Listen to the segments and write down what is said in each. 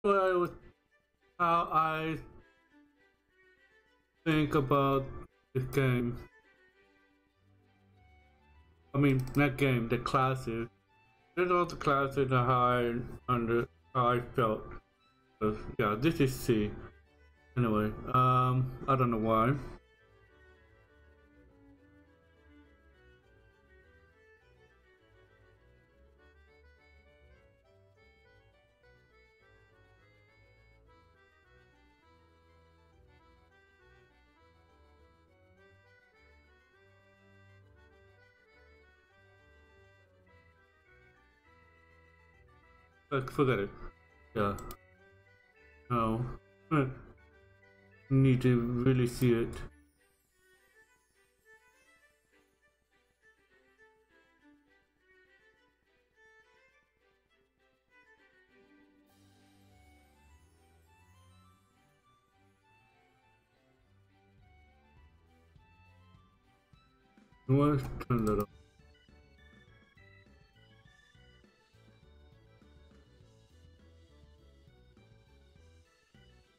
what I was, how I think about this game. I mean, not game, the classes. There's all the classes that how I felt. So, yeah, this is C. Anyway, I don't know why. Forget it. Yeah. No. Need to really see it. Let's turn that off.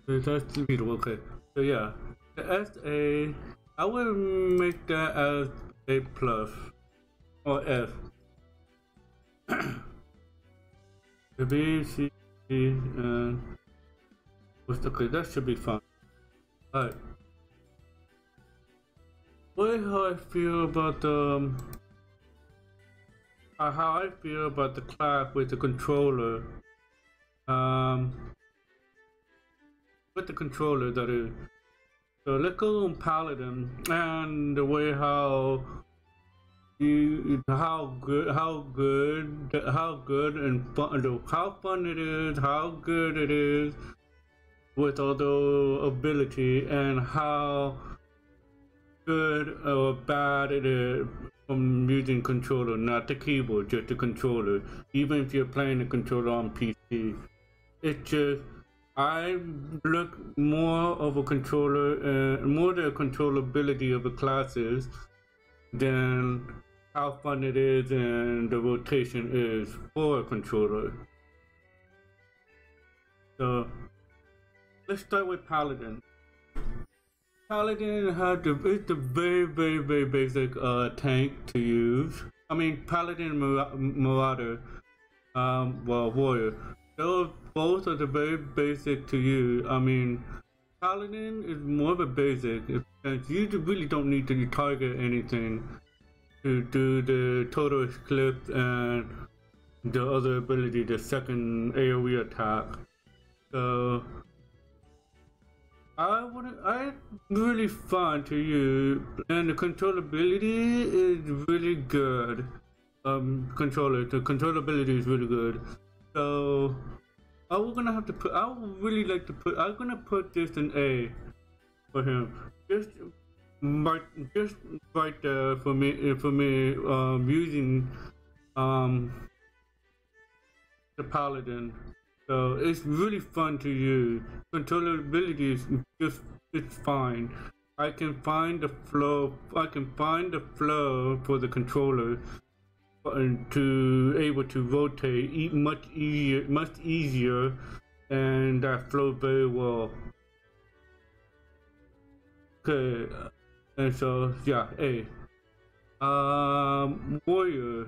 That's the video, okay. So yeah, the SA, I would make that as A plus or F. The B, C, D, and okay, that should be fine. Alright. What how I feel about the how I feel about the class with the controller. With the controller, that is. So let's go on Paladin and the way how good and fun, how fun it is, how good it is with all the ability, and how good or bad it is from using controller, not the keyboard, just the controller. Even if you're playing the controller on PC, it's just I look more of a controller, more the controllability of the classes than how fun it is and the rotation is for a controller. So let's start with Paladin. Paladin it's a very basic tank to use. I mean, Paladin and Marauder, well, Warrior. Those both are the very basic to use. I mean, Paladin is more of a basic, because you really don't need to target anything to do the total eclipse and the other ability, the second AoE attack. So I really fun to use, and the controllability is really good. The controllability is really good. So I'm gonna put this in A for him. Just right there for me using the Paladin. So it's really fun to use. Controllability is it's fine. I can find the flow for the controller to able to rotate much easier, and that flows very well. Okay, and so yeah, A. Warrior.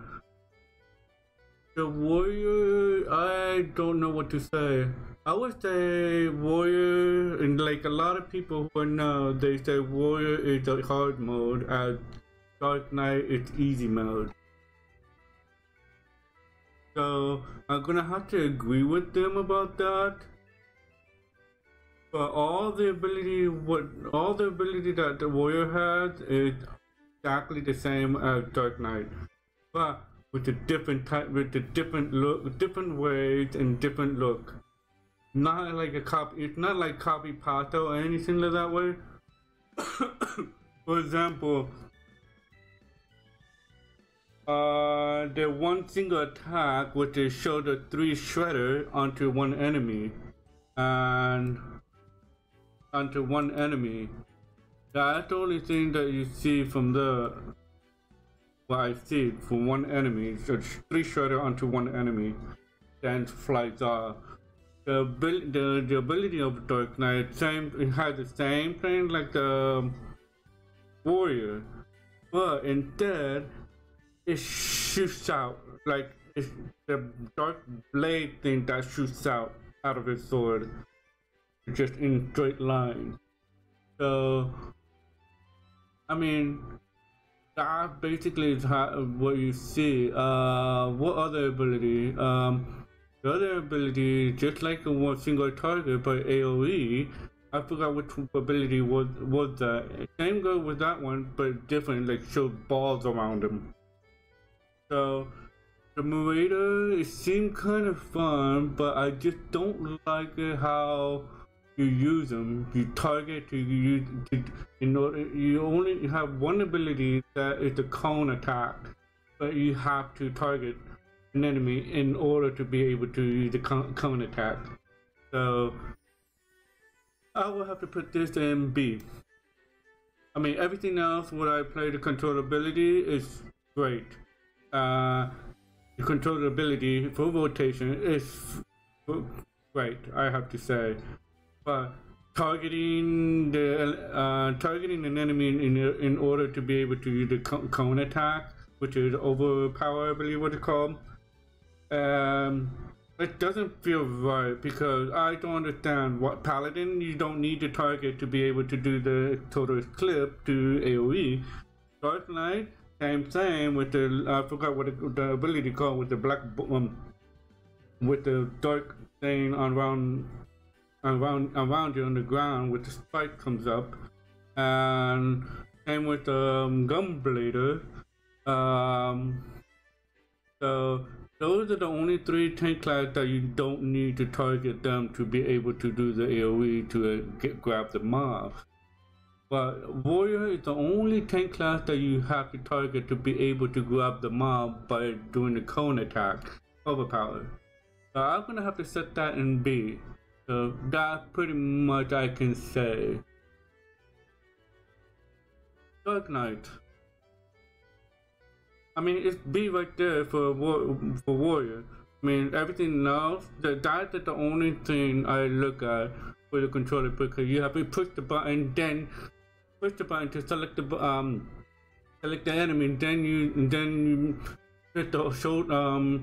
The Warrior, I don't know what to say. I would say Warrior, and like a lot of people who know, they say Warrior is the hard mode, as Dark Knight is easy mode. So I'm gonna have to agree with them about that. But all the ability that the Warrior has is exactly the same as Dark Knight, but with the different different ways and different look. Not like a copy. It's not like copy pasta or anything like that way. For example, the one single attack, which is show the 3 shredder onto one enemy, and onto one enemy. That's the only thing that you see from the. What I see from one enemy, so 3 shredder onto one enemy, then flies off. the ability of Dark Knight, it has the same thing like the Warrior, but instead it shoots out like it's the dark blade thing that shoots out of his sword, just in straight line. So, I mean, that basically is what you see. What other ability? The other ability, just like a one single target by AoE, I forgot which ability was that. Same goes with that one, but different, like shows balls around him. So, the Marauder, it seemed kind of fun, but I just don't like it how you use them. You target, in order, you only have one ability that is the cone attack, but you have to target an enemy in order to be able to use the cone attack. So I will have to put this in B. I mean, everything else what I play the controllability is great. The controllability for rotation is great, I have to say. But targeting an enemy in order to be able to use the cone attack, which is overpower, I believe what it's called. It doesn't feel right because I don't understand what Paladin, you don't need to target to be able to do the total clip to AoE. Dark Knight, same thing with the, I forgot what the ability called with the black, with the dark thing around you on the ground with the spike comes up, and same with the Gunblader. So those are the only 3 tank classes that you don't need to target them to be able to do the AoE to grab the mob. But Warrior is the only tank class that you have to target to be able to grab the mob by doing the cone attack, overpower. So I'm gonna have to set that in B. So that's pretty much I can say. Dark Knight. I mean, it's B right there for Warrior. I mean, everything else, that's the only thing I look at for the controller, because you have to push the button, then push the button to select the enemy, and then you hit the shoulder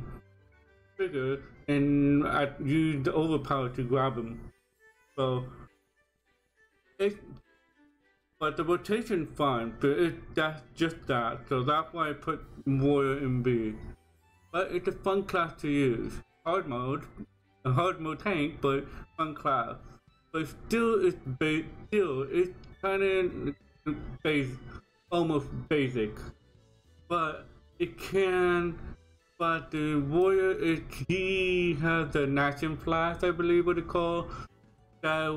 trigger and use the overpower to grab him. So but the rotation fine, but that's just that. So that's why I put Warrior in B. But it's a fun class to use. A hard mode tank, but fun class. But still, it's kind of almost basic. But it can. But the Warrior, he has the Nation Flash, I believe what it's called. That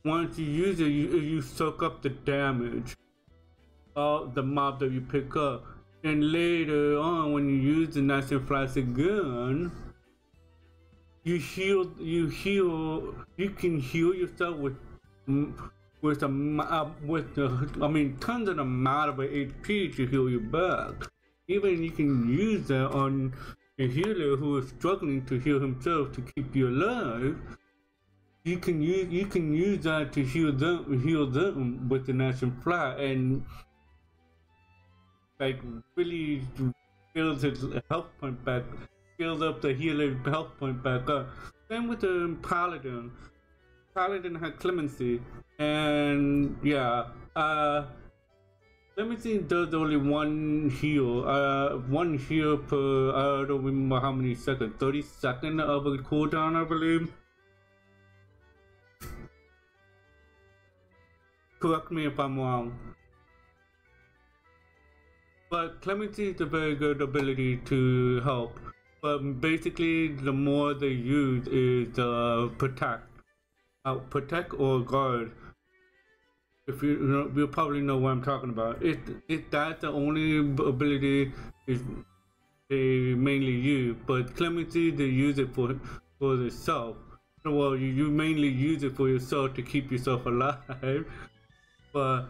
once you use it, you soak up the damage of the mob that you pick up. And later on, when you use the Nation Flash again, you can heal yourself with tons of amount of HP to heal you back. Even you can use that on a healer who is struggling to heal himself to keep you alive. You can use that to heal them with the Nation Flash, and like really builds his health point back, builds up the healer health point back up. Same with the Paladin. Paladin had clemency, and yeah, clemency does only one heal per, I don't remember how many seconds, 30 seconds of a cooldown, I believe. Correct me if I'm wrong. But clemency is a very good ability to help. But basically, the more they use is protect. Protect or guard. If you'll probably know what I'm talking about. That's the only ability they mainly use. But clemency, they use it for themselves. Well, you mainly use it for yourself to keep yourself alive. But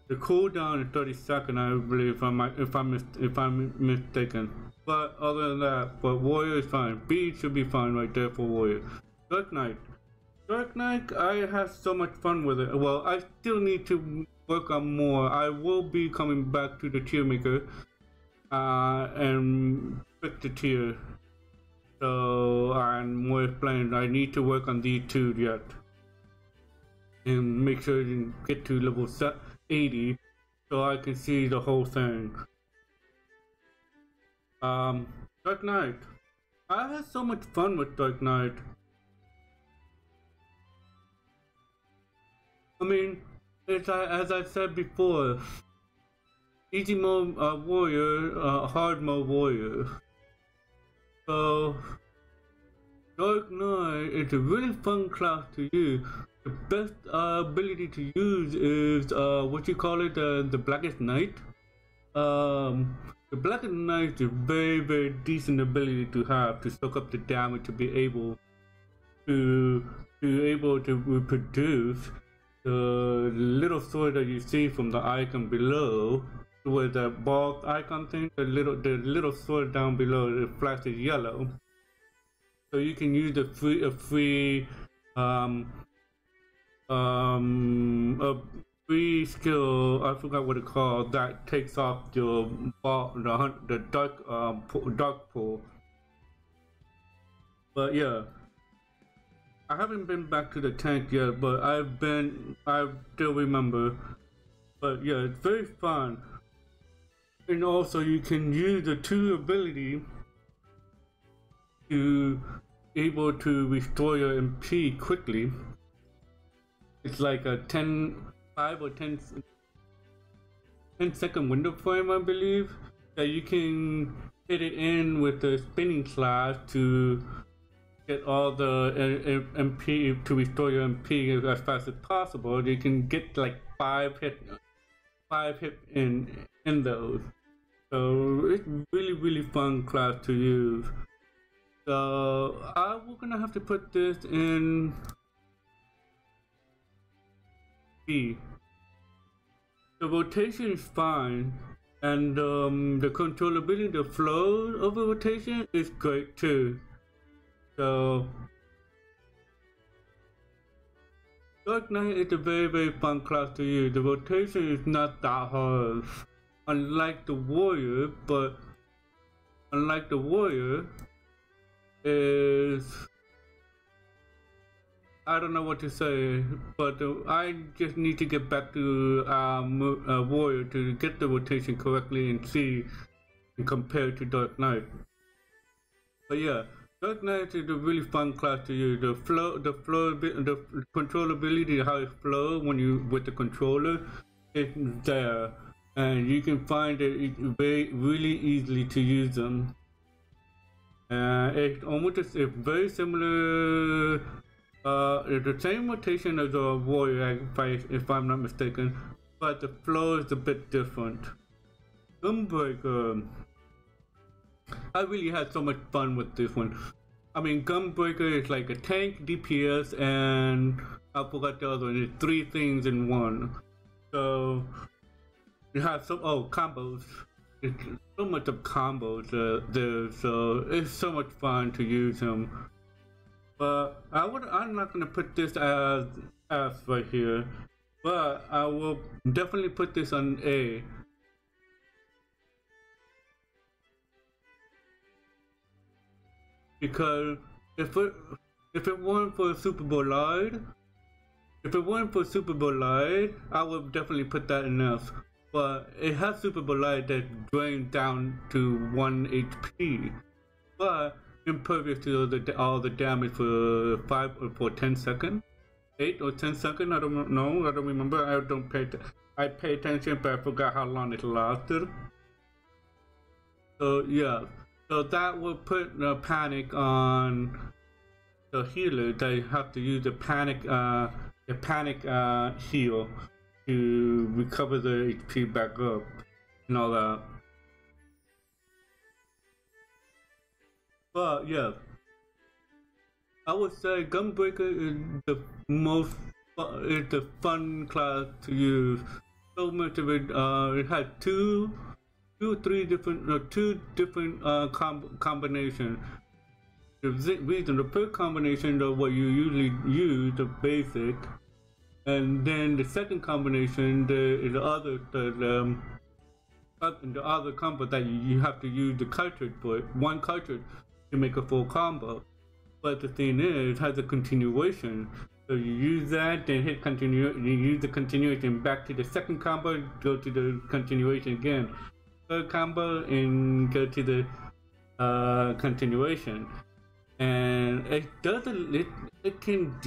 the cooldown is 30 seconds, I believe, if I'm mistaken. But other than that, but Warrior is fine. B should be fine right there for Warrior. Dark Knight. Dark Knight, I had so much fun with it. Well, I still need to work on more. I will be coming back to the tier maker and pick the tier. So I'm more explained. I need to work on these two yet. And make sure you get to level 80 so I can see the whole thing. Dark Knight. I had so much fun with Dark Knight. I mean, as I said before, easy mode warrior, hard mode warrior. So, Dark Knight is a really fun class to use. The best ability to use is what you call it, the Blackest Knight. The Blackest Knight is a very decent ability to have to soak up the damage to be able to reproduce the little sword that you see from the icon below, with the ball icon thing, the little sword down below, it flashes yellow. So you can use a free skill, I forgot what it's called, that takes off your ball, the dark pool. But yeah, I haven't been back to the tank yet, but I still remember. But yeah, it's very fun. And also you can use the two ability to able to restore your MP quickly. It's like a 5 or 10 second window frame, I believe, that you can hit it in with the spinning slash to get all the MP, to restore your MP as fast as possible. You can get like 5 hit in those. So it's really fun class to use. So we're gonna have to put this in B. The rotation is fine, and the controllability, the flow of the rotation is great too. So Dark Knight is a very fun class to use. The rotation is not that hard, unlike the warrior, is, I don't know what to say, but I just need to get back to warrior to get the rotation correctly and see and compare to Dark Knight. But yeah, Dark Knight is a really fun class to use. The controllability, how it flows when you with the controller, is there, and you can find it really easily to use them. It's very similar. The same rotation as a warrior, if I'm not mistaken, but the flow is a bit different. Gunbreaker. I really had so much fun with this one. I mean, Gunbreaker is like a tank, DPS, and I forgot the other one. It's 3 things in one. So you have some combos. It's so much of combos there, so it's so much fun to use him. But I'm not gonna put this as right here, but I will definitely put this on A. Because if it weren't for Super Bowl Live, I would definitely put that in F. But it has Super Bowl Live that drains down to 1 HP, but impervious to all the damage for 10 seconds, 8 or 10 seconds. I don't know. I don't remember. I pay attention, but I forgot how long it lasted. So yeah. So that will put the panic on the healer. They have to use the panic heal to recover the HP back up and all that. But yeah, I would say Gunbreaker is the fun class to use. So much of it. It has two different combinations. reason, the first combination of what you usually use, the basic, and then the second combination, the other combo that you have to use the cartridge for it, one cartridge to make a full combo. But the thing is, it has a continuation. So you use that, then hit continue, you use the continuation back to the second combo, go to the continuation again. Third combo and go to the continuation. And it doesn't, it can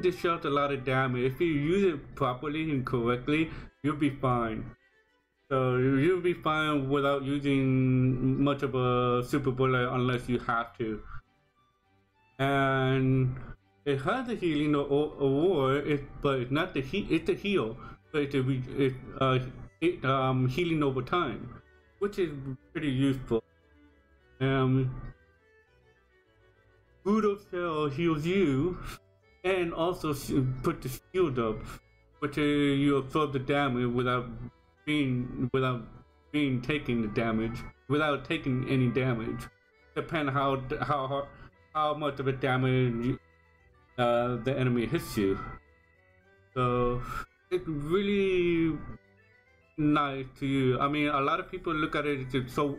dish out a lot of damage. If you use it properly and correctly, you'll be fine. So you'll be fine without using much of a super bullet unless you have to. And it has a healing award, but it's not it's a heal, but it's healing over time, which is pretty useful. Budo Cell heals you, and also put the shield up, which you absorb the damage without taking the damage, without taking any damage, depending how much of a damage the enemy hits you. So it's really nice to you. I mean, a lot of people look at it as so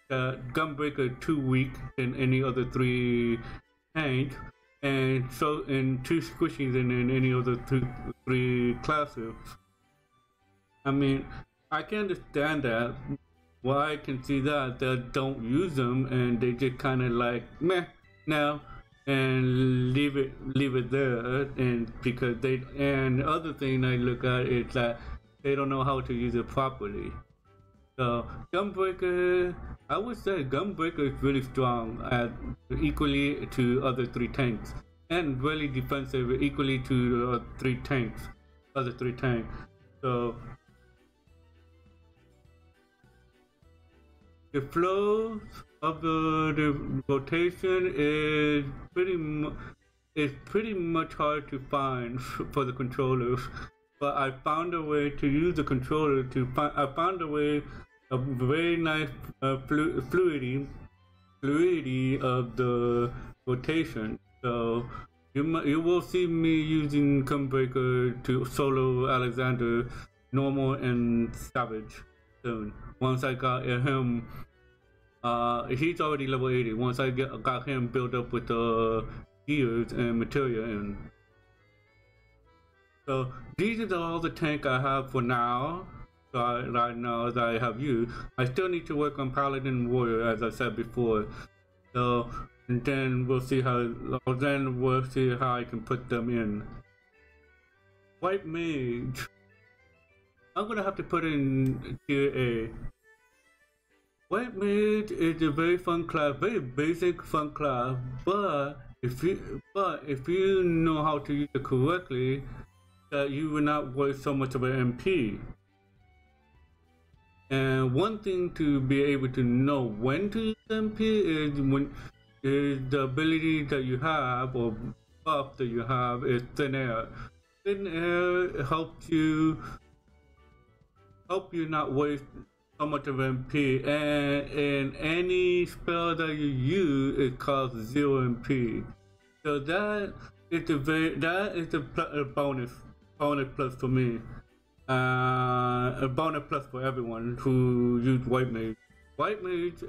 Gunbreaker too weak than any other 3 tanks, and so and too squishy than any other 3 classes. I mean, I can understand that. Why I can see that they don't use them and they just kind of like meh now and leave it there, and because the other thing I look at is that they don't know how to use it properly. So Gunbreaker, I would say Gunbreaker is really strong equally to other 3 tanks, and really defensive equally to other three tanks. So the flow of the rotation is pretty much hard to find for the controllers, but I found a way to use the controller I found a way of very nice fluidity of the rotation. So you will see me using Gunbreaker to solo Alexander, normal and savage soon. Once I got him, he's already level 80. Once I got him built up with the gears and materia in. So these are all the tank I have for now. Right now that I have you. I still need to work on Paladin Warrior, as I said before. So and then we'll see how I can put them in. White Mage, I'm gonna have to put in tier A. White Mage is a very fun class, very basic fun class, but if you know how to use it correctly, that you will not waste so much of an MP. And one thing to be able to know when to use MP is the ability that you have, or buff that you have, is Thin Air. Thin Air helps you not waste so much of MP, and any spell that you use, it costs 0 MP. So that is a bonus plus for me. A bonus plus for everyone who use White Mage. White Mage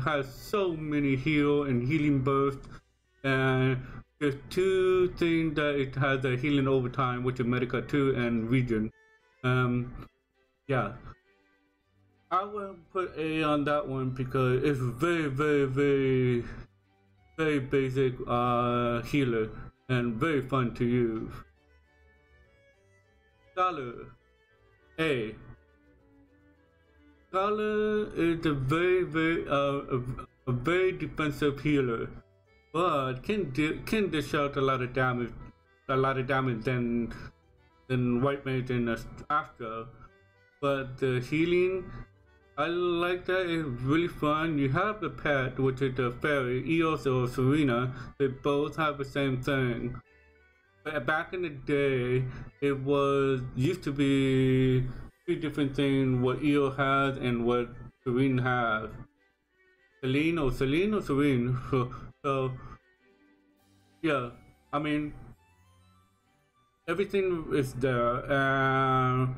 has so many heal and healing bursts, and there's 2 things that it has a healing over time, which is Medica 2 and Regen. Yeah, I will put A on that one because it's very basic healer and very fun to use. Scholar A. Scholar is a very defensive healer, but can dish out a lot of damage than White Mage and Astra. But the healing, I like that. It's really fun. You have the pet, which is the fairy, Eos or Serena. They both have the same thing. But back in the day, it used to be 2 different things, what Eos has and what Serene has. Celine or Serene? So So yeah, I mean everything is there, and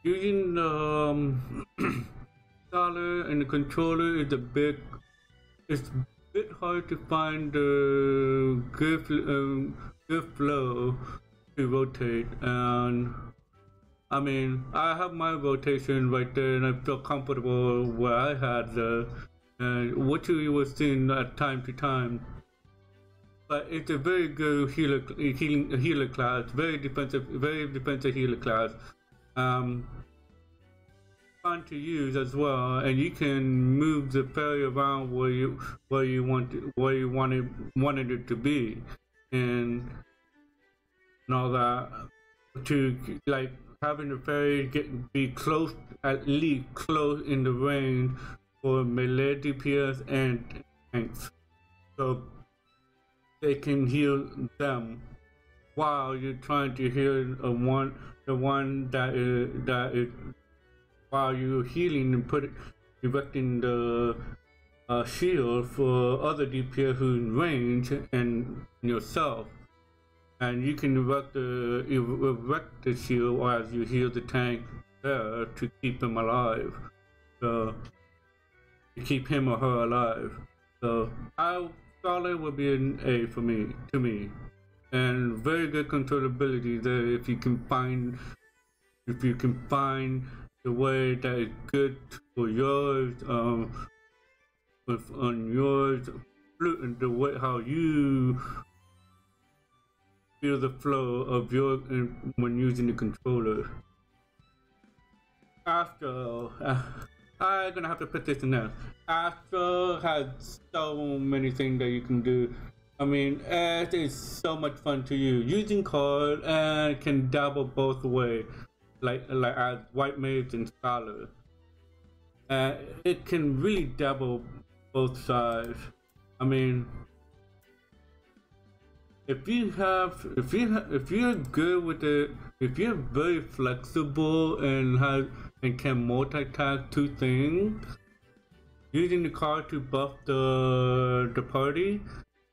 using the controller and the controller is a bit. It's a bit hard to find the good flow to rotate, and I mean I have my rotation right there, and I feel comfortable where I had what you were seeing at time to time. But it's a very good healer class, very defensive healer class. Fun to use as well, and you can move the fairy around where you wanted it to be, and all that, to like having the fairy be close, at least close in the range for melee DPS and tanks, so they can heal them while you're trying to heal the one that is while you're healing and erecting the shield for other DPS who's in range and yourself, and you can erect the shield as you heal the tank there to keep him alive, so to keep him or her alive. So Scholar would be an A to me, and very good controllability there if you can find the way that is good for yours, on yours, the way how you feel the flow of when using the controller. Astro, I'm gonna have to put this in there. Astro has so many things that you can do. I mean, it is so much fun to use. Using card and can dabble both ways, like as White Mage and Scholar. It can really dabble both sides. I mean, if you're good with it, if you're very flexible and can multitask two things, using the card to buff the party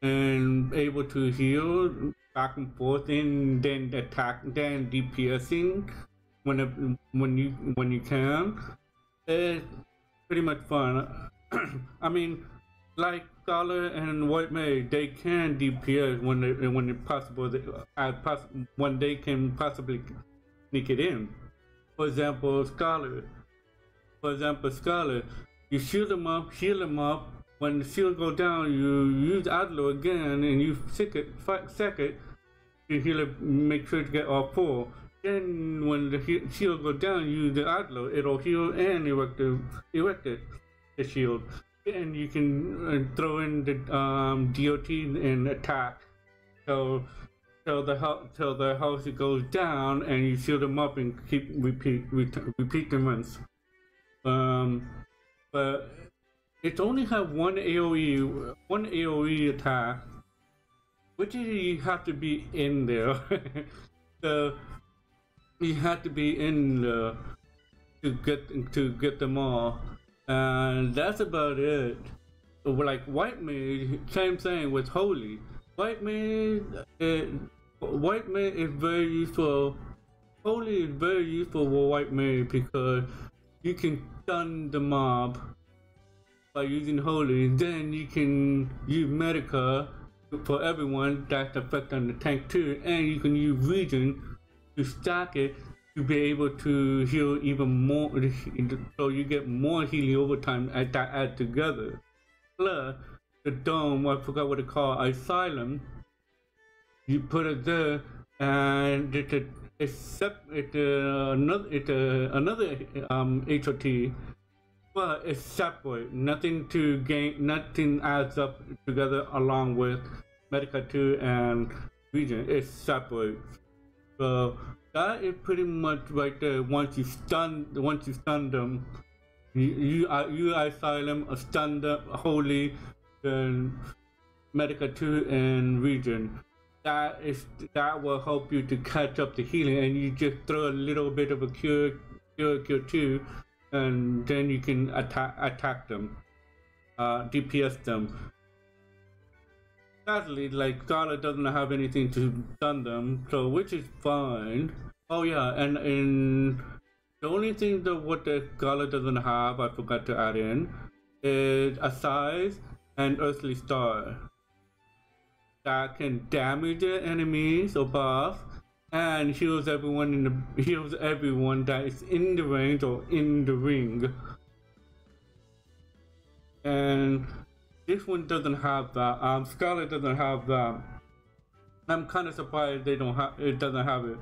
and able to heal back and forth and then attack, then DPSing when you can, it's pretty much fun. I mean, like Scholar and White Mage, they can DPS when it's possible, when they can possibly sneak it in. For example, Scholar, you shield them up, heal them up. When the shield go down, you use Adler again, and you second to heal it, make sure to get all four. Then when the shield go down, you use the Adler, it'll heal and erect the shield. And you can throw in the DOT and attack. So the house goes down, and you shield them up and repeat the runs. But it only have one AOE attack, which is you have to be in there. So you have to be in there to get them all, and that's about it. So like White Mage, same thing with Holy. White Mage is very useful. Holy is very useful for White Mage because you can stun the mob by using Holy. Then you can use Medica for everyone, that's effect on the tank too, and you can use Region to stack it to be able to heal even more, so you get more healing over time as that add together. Plus the dome, I forgot what it's called, Asylum, you put it there, and it's another HOT, but it's separate. Nothing adds up together along with Medica 2 and Region. It's separate. So that is pretty much right there. Once you stun them, you Asylum, stun them, Holy, then Medica 2 and Region. That will help you to catch up the healing, and you just throw a little bit of a cure 2, and then you can attack them, DPS them. sadly, like Scholar doesn't have anything to stun them, so which is fine. Oh yeah, and the only thing that what the Scholar doesn't have, I forgot to add in, is a size and Earthly Star that can damage the enemies or buff and heals everyone that is in the range or in the ring. And this one doesn't have that. Scarlet doesn't have that. I'm kind of surprised it doesn't have it.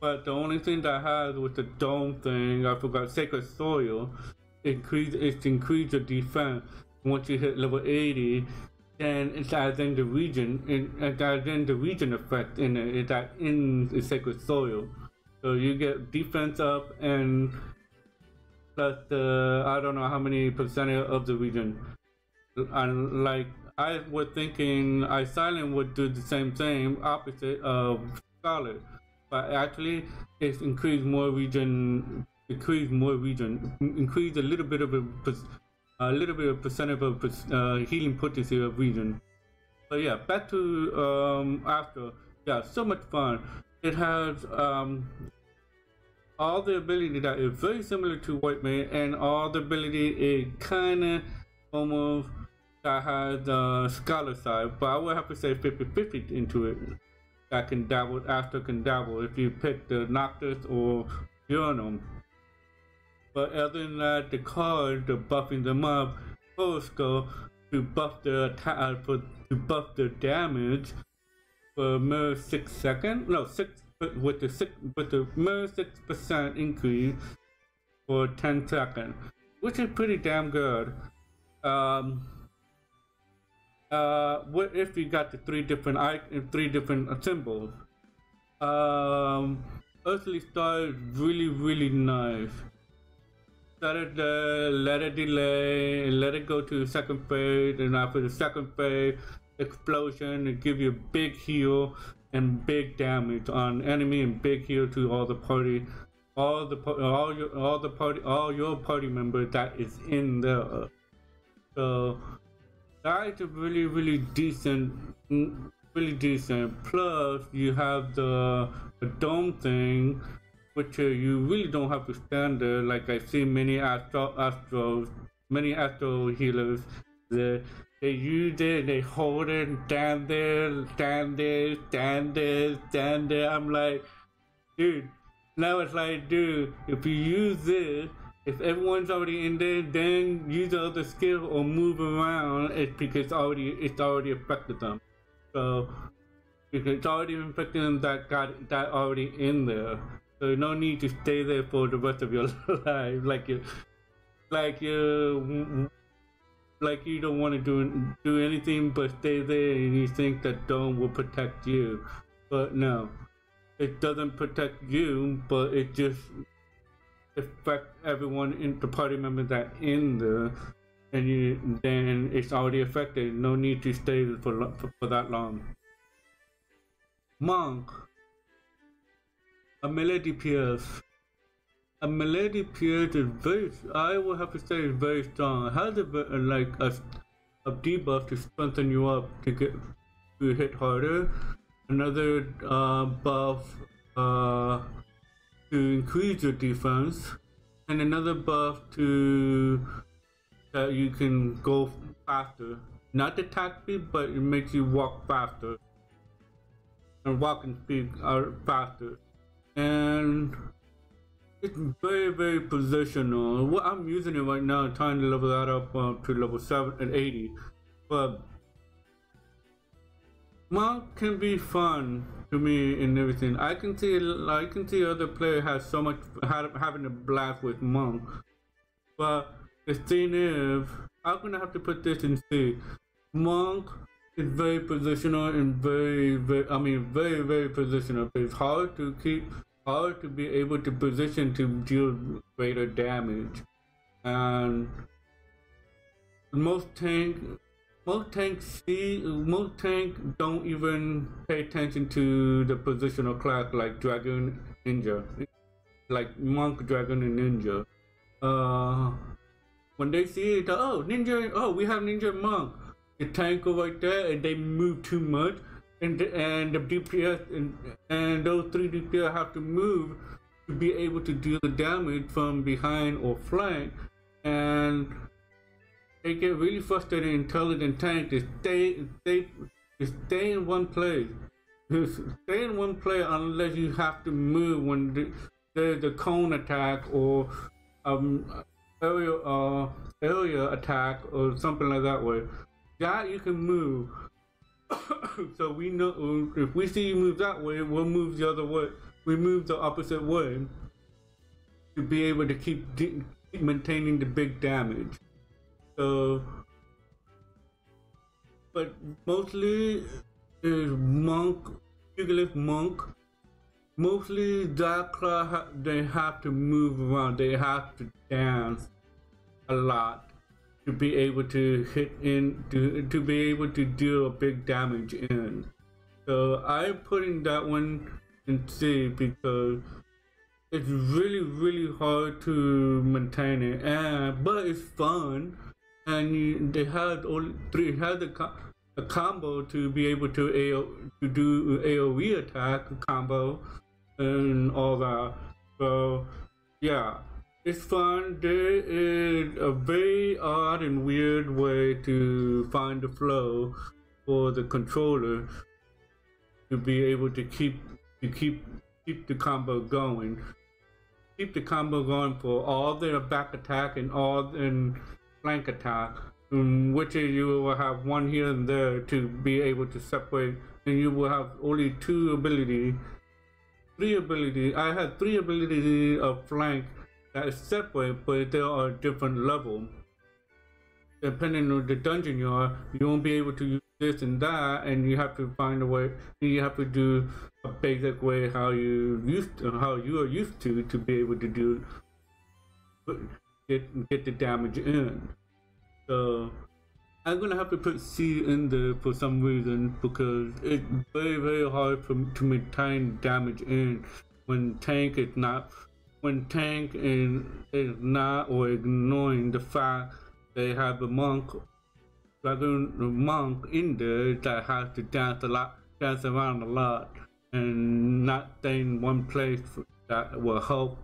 But the only thing that has with the dome thing, I forgot, Sacred Soil, increase your defense. Once you hit level 80, then it adds in the region, it adds in the region effect in it. It adds in the Sacred Soil, so you get defense up and plus the I don't know how many percent of the region. And like I was thinking, Silent would do the same thing, opposite of Scarlet, but actually it's increase a little bit of a little bit of percentage of healing potency of region. But yeah, back to after. Yeah, so much fun. It has all the ability that is very similar to White Mage, and all the ability it kinda almost that has the Scholar side, but I would have to say 50-50 into it. That can dabble if you pick the Noctis or Urinum. But other than that, the cards, the buffing them up, Horoscope to buff the attack, to buff the damage for mere 6 seconds. No, 6 with the mere 6% increase for 10 seconds, which is pretty damn good. What if you got the three different symbols? Earthly Star is really nice. Let it delay, let it go to the second phase, and after the second phase, explosion, it give you a big heal and big damage on enemy and big heal to all the party, all your party members that is in there. So that is really decent. Plus you have the dome thing, which you really don't have to stand there. Like I see many astro healers, they use it, they hold it, stand there. I'm like, dude. Now it's like, dude, if you use this, if everyone's already in there, then use the other skill or move around. It's because it's already affected them. So because it's already affected them that got that already in there. So no need to stay there for the rest of your life, like you don't want to do anything but stay there, and you think that dome will protect you, but no, it doesn't protect you, but it just affects everyone in the party member that in there, and then it's already affected. No need to stay there for that long. Monk. A melee DPS. A melee DPS is very, I would have to say, is very strong. It has a debuff to strengthen you up to hit harder. Another buff to increase your defense, and another buff that you can go faster. Not attack speed, but it makes you walk faster. And walking speed are faster. And it's very positional. Well, I'm using it right now, trying to level that up to level 80. But Monk can be fun to me and everything. I can see other players have so much having a blast with Monk. But the thing is, I'm gonna have to put this in C. Monk is very positional and very positional. It's hard to be able to position to deal greater damage, and most tanks don't even pay attention to the positional class like Dragon Ninja, like Monk, Dragon, and Ninja. When they see it, oh, Ninja, oh, we have Ninja Monk. the tank go right there and they move too much, and the DPS and those 3 DPS have to move to be able to deal the damage from behind or flank, and they get really frustrated. Intelligent tank to stay in one place. Stay in one place unless you have to move when there's a cone attack or area attack or something like that way. That you can move. So we know if we see you move that way, we'll move the other way. We move the opposite way to be able to keep maintaining the big damage. So, but mostly is monk, Pugilist monk. Mostly that class, they have to move around. They have to dance a lot to be able to hit in, to be able to deal a big damage in. So I'm putting that one in C because it's really hard to maintain it, but it's fun, and they had a combo to be able to do AOE attack combo and all that. So yeah, it's fun. There is a very odd and weird way to find the flow for the controller to be able to keep the combo going. Keep the combo going for all their back attack and flank attack, which you will have one here and there to be able to separate, and you will have only 3 abilities. I had 3 abilities of flank that is separate, but they are different level. Depending on the dungeon you are, you won't be able to use this and that, and you have to find a way. You have to do a basic way how you are used to be able to get the damage in. So I'm gonna have to put C in there for some reason because it's very hard to maintain damage in when tank is not or ignoring the fact they have a monk in there that has to dance around a lot, and not stay in one place that will help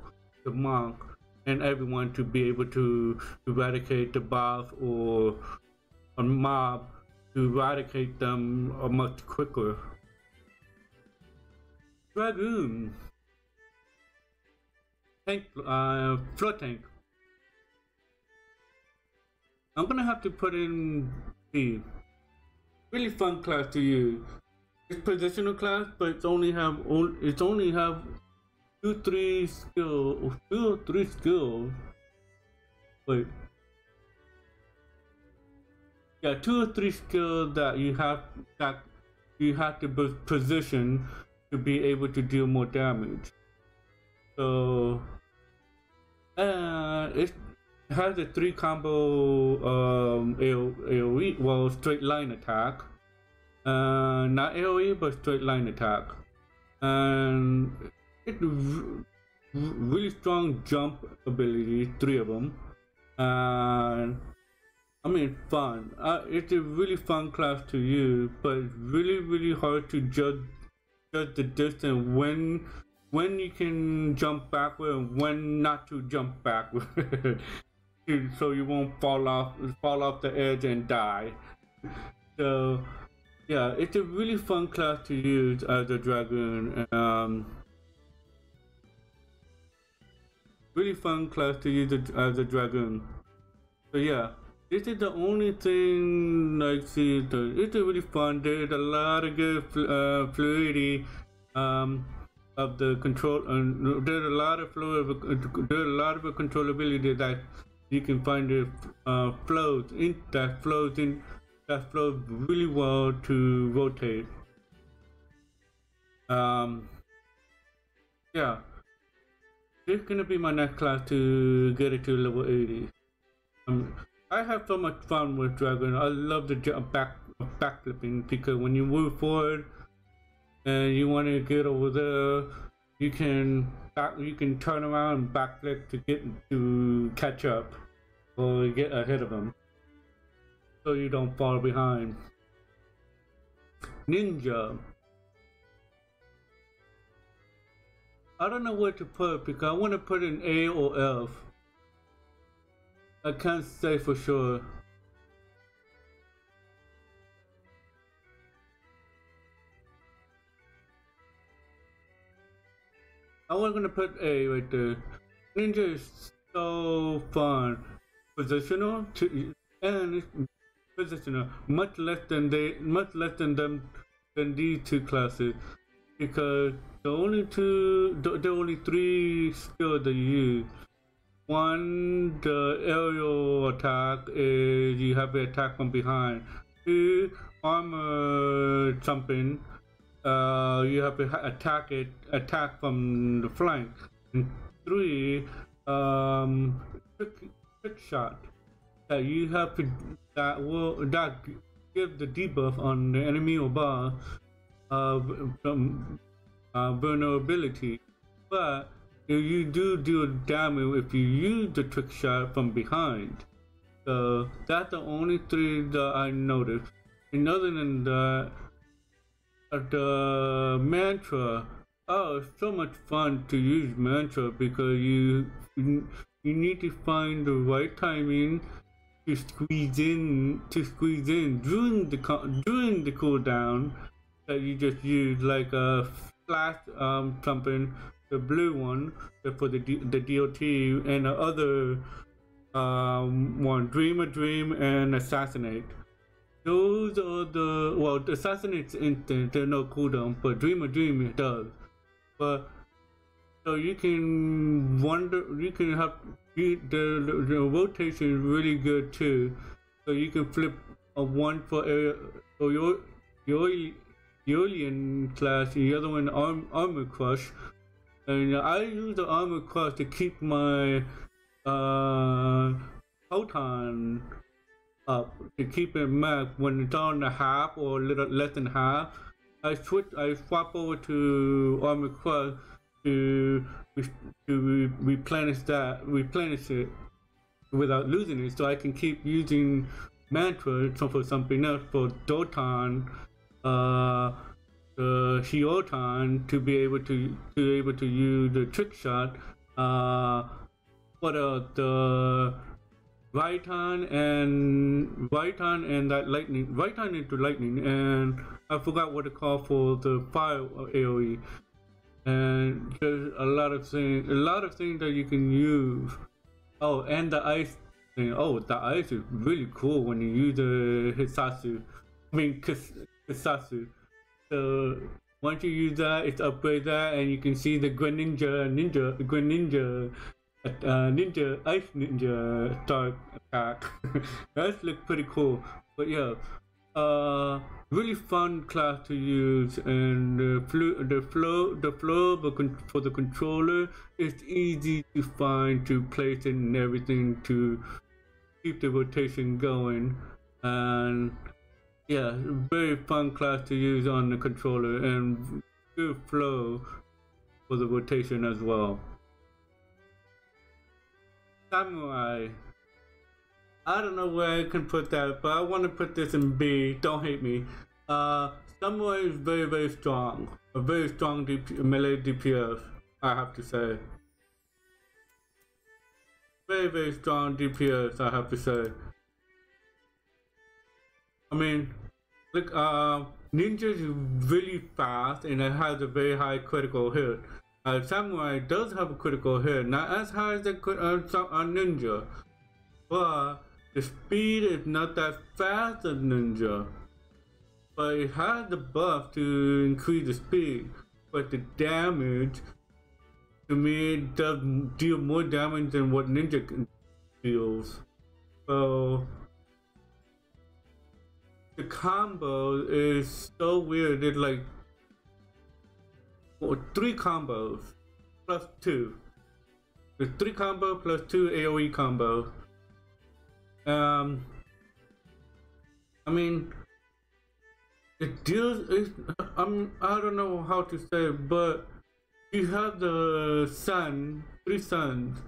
the monk and everyone to be able to eradicate the boss or a mob, to eradicate them much quicker. Dragoon. Tank, flood tank. I'm gonna have to put in B. Really fun class to use. It's positional class, but it's only have 2 or 3 skills. Wait. Yeah, 2 or 3 skills that you have to position to be able to deal more damage. So it has a 3 combo AOE, well, straight line attack. Not AOE, but straight line attack. And it's really strong jump ability, 3 of them. I mean, fun. It's a really fun class to use, but it's really hard to judge the distance when you can jump backward and when not to jump backward, so you won't fall off the edge and die. So yeah, it's a really fun class to use as a dragoon. Really fun class to use as a dragoon. So yeah, this is the only thing I see. It's really fun. There's a lot of good fluidity of the control, and there's a lot of controllability that you can find that flows really well to rotate. Yeah, this is gonna be my next class to get it to level 80. I have so much fun with Dragon. I love the backflipping because when you move forward and you want to get over there, you can turn around and backflip to catch up or get ahead of them. so you don't fall behind. Ninja. I don't know where to put because I want to put in A or F. I can't say for sure. I was gonna put A right there. Ninja is so fun. Positional and positional. Much less than these two classes. Because the only three skills that you use. One, the aerial attack is you have to attack from behind. Two, armor jumping. You have to attack from the flank. And three, trick shot. That you have to that give the debuff on the enemy or boss vulnerability. But if you do damage if you use the trick shot from behind. So that's the only three that I noticed. And other than that, the mantra. Oh, it's so much fun to use mantra because you need to find the right timing to squeeze in during the cooldown that you just use, like a flash something, the blue one for the DOT, and the other one, Dream a Dream and Assassinate. Those are the Assassinate's instant, there's no cooldown, but Dream a Dream it does. But so you can have the rotation is really good too. So you can flip a one for your alien class, and the other one armor crush. And I use the armor crush to keep my photon up, to keep it max when it's on the half or a little less than half. I swap over to armor crush to replenish it without losing it, so I can keep using mantra for something else, for Dotan, Shiotan, to be able to use the trick shot, the Raitan and that lightning, Raitan into lightning, and I forgot what it called for the fire AoE. And there's a lot of things that you can use. Oh, and the ice thing. Oh, the ice is really cool when you use the Kisatsu. So once you use that, it's upgrade that, and you can see the Greninja ice ninja start attack. That looks pretty cool. But yeah, really fun class to use, and the flow for the controller is easy to find, to place it and everything, to keep the rotation going. And yeah, very fun class to use on the controller, and good flow for the rotation as well. Samurai. I don't know where I can put that, but I want to put this in B. Don't hate me. Samurai is very, very strong. A very strong melee DPS, I have to say. Very, very strong DPS, I have to say. I mean, look, Ninja is really fast and it has a very high critical hit. Samurai does have a critical hit, not as high as a Ninja, but the speed is not that fast as Ninja. But it has the buff to increase the speed, but the damage, to me, it does deal more damage than what Ninja deals. So the combo is so weird. It's like 3 combos plus 2. There's 3 combo plus 2 AoE combo. I mean, it deals. I don't know how to say it, but you have the 3 suns,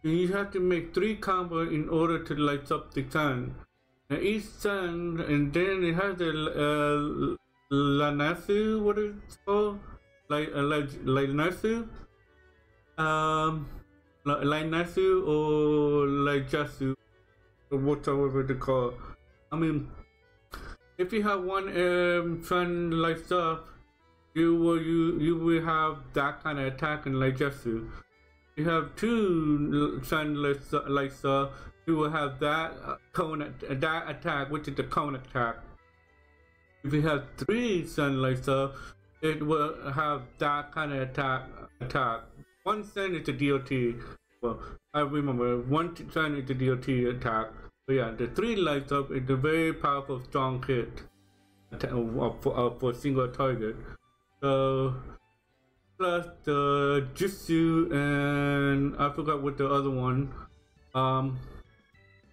and you have to make 3 combo in order to light up the sun. And each sun, and then it has the Lanasu, what is it called? Like Nasu? Um, like Nasu or like Jasu, or whatever they call. I mean, if you have one sun lights up, you will have that kind of attack in like Jasu. You have two sun lights up, you will have that that attack, which is the cone attack. If you have three sun lights up, it will have that kind of attack. One sun is the DOT. Well, I remember one sun is the DOT attack. But yeah, the three lights up is a very powerful, strong hit for a single target. So plus the Jutsu and I forgot what the other one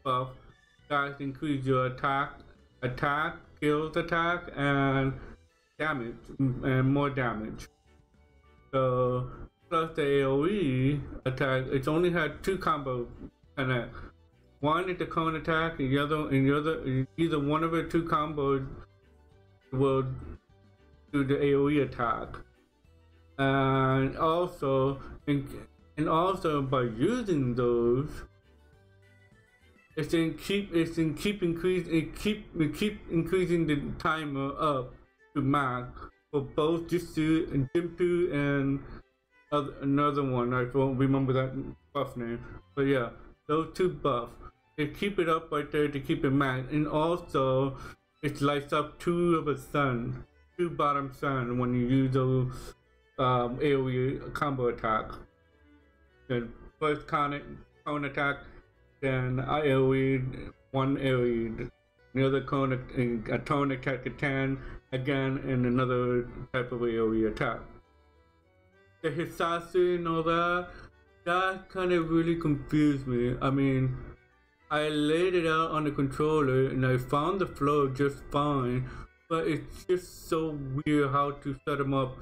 buff that increase your attack, skills attack, and damage, and more damage. So plus the AoE attack, it's only had two combo connect. One is the cone attack, and the other, either one of the two combos will do the AoE attack. And also by using those, keep increasing the timer up to max for both Jutsu and Jinpu and another one. I don't remember that buff name, but yeah, those two buffs. They keep it up right there to keep it max, and also it lights up two bottom sun when you use those AoE combo attack. Then first cone attack, then AoE, one AoE, the other cone attack at 10 again, and another type of AoE attack. The Hisasu and all that kind of really confused me. I mean, I laid it out on the controller and I found the flow just fine, but it's just so weird how to set them up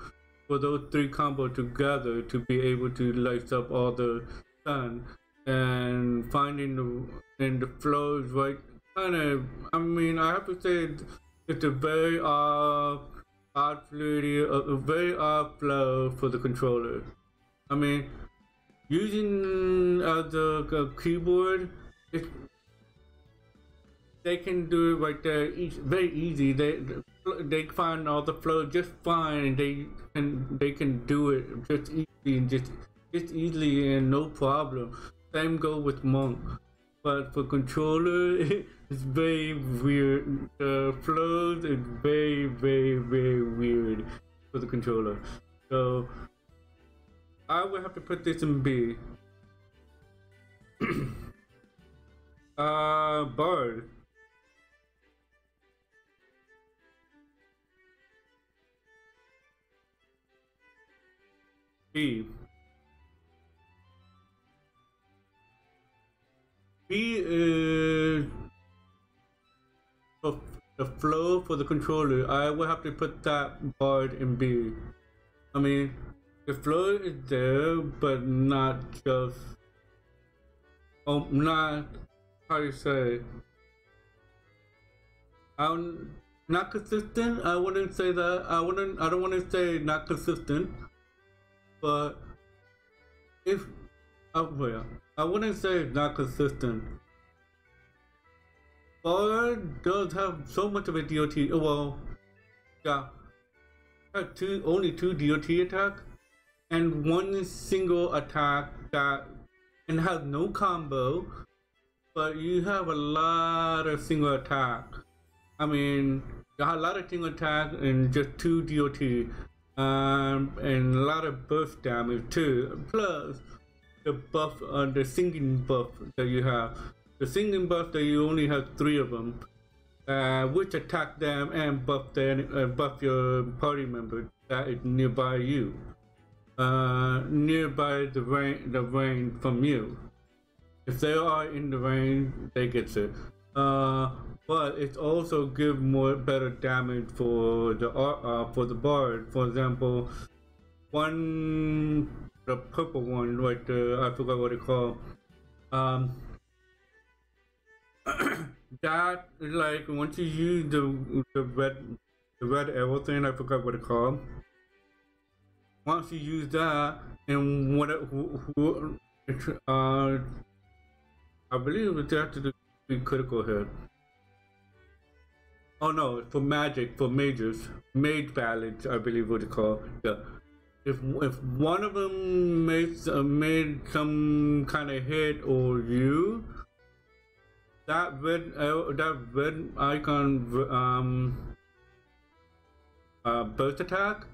for those three combos together to be able to light up all the sun, and finding the flows right kind of, I mean, I have to say it's a very odd fluidity, a very odd flow for the controller. I mean, using the keyboard, they can do it right there, very easy. They find all the flow just fine, and they can do it just easily and just easily and no problem. Same go with Monk, but for controller, it's very weird. The flows is very weird for the controller. So I would have to put this in B. Bard. B. B is the flow for the controller. I will have to put that Bard in B. I mean, the flow is there, but not just, not, how do you say, not consistent. I wouldn't say that. I don't want to say not consistent, but I wouldn't say it's not consistent. Bard does have so much of a DOT. Well, yeah, only two DOT attack and one single attack that and has no combo, but you have a lot of single attack. I mean, you have a lot of single attack and just two DOT, and a lot of burst damage too. Plus the buff, the singing buff that you have. The singing buff that you only have 3 of them, which attack them and buff your party member that is nearby you, nearby the range from you. If they are in the range, they get it. But it also gives better damage for the bard. For example, the purple one right there, I forgot what it's called. that like once you use the red arrow thing, I forgot what it's called. Once you use that, and what I believe it's after the critical hit. Oh no, for magic, for mages, mage ballads, I believe what it's called. Yeah. If one of them made some kind of hit or you, that red icon burst attack,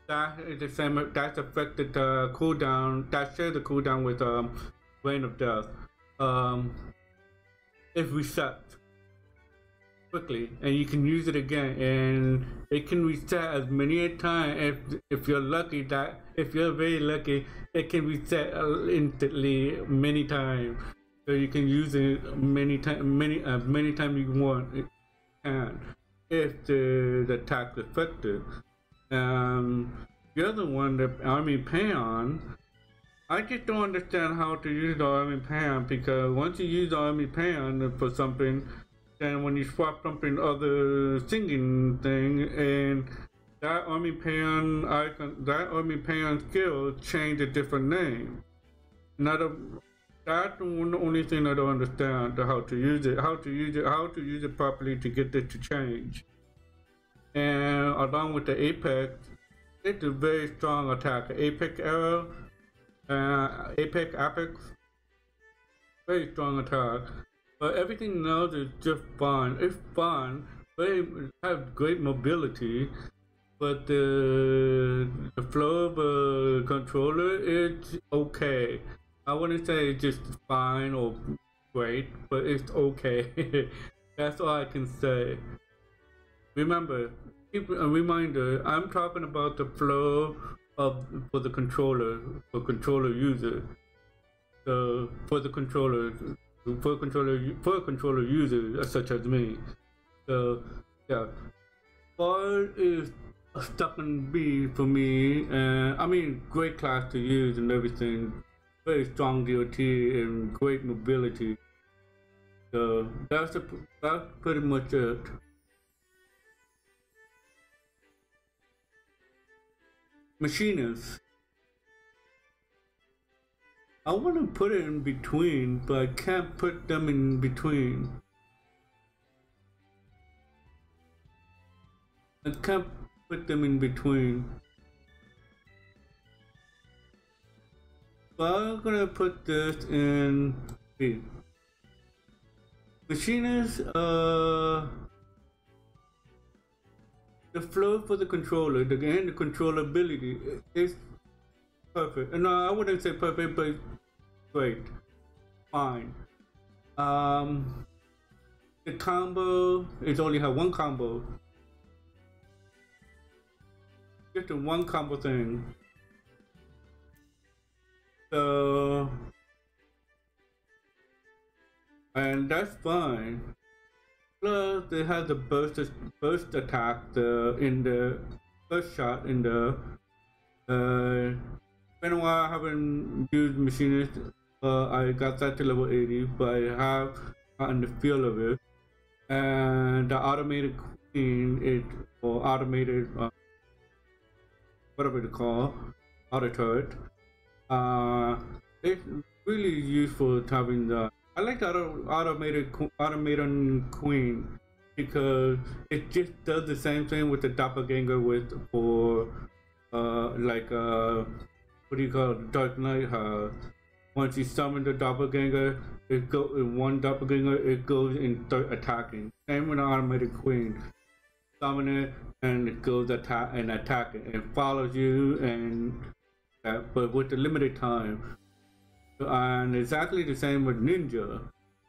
that is the same. That's affected the cooldown. That shares the cooldown with Rain of Death. It resets quickly, and you can use it again, and it can reset as many a time if you're lucky. That if you're very lucky, it can reset instantly many times. So you can use it many times you want. It can if the attack is effective. The other one, the Army Payon, I just don't understand how to use the Army Payon, because once you use the Army Payon for something, then when you swap something other singing thing, and that Army Payon icon, that Army Payon skill change a different name. That's the only thing I don't understand, how to use it, how to use it properly to get this to change. And along with the Apex, it's a very strong attack. Apex arrow, Apex, very strong attack. But everything else is just fun. It's fun. They have great mobility, but the flow of a controller is okay. I wouldn't say it's just fine or great, but it's okay. That's all I can say. Remember, keep a reminder, I'm talking about the flow for the controller, for controller user. So for a controller user such as me. So yeah, Bard is a stuck in B for me, and I mean great class to use and everything. Very strong DOT and great mobility. So that's pretty much it. Machinists. I want to put it in between, but I can't put them in between. I can't put them in between. But I'm gonna put this in B. Machinists, the flow for the controller, and the controllability is perfect. No, I wouldn't say perfect, but great. Fine. The combo is only have one combo. Just a one combo thing. So, and that's fine. Plus, they have the burst attack in the first shot in the. Been a while I haven't used Machinist. I got that to level 80, but I have gotten the feel of it. And the automated queen, or automated, whatever it's called, auto turret. It's really useful having the. I like the automated queen because it just does the same thing with the doppelganger what do you call it, Dark Knight has. Once you summon the doppelganger, one doppelganger, it goes and start attacking. Same with the automated queen. Summon it and it goes attack it. It follows you and that, but with the limited time. And exactly the same with Ninja.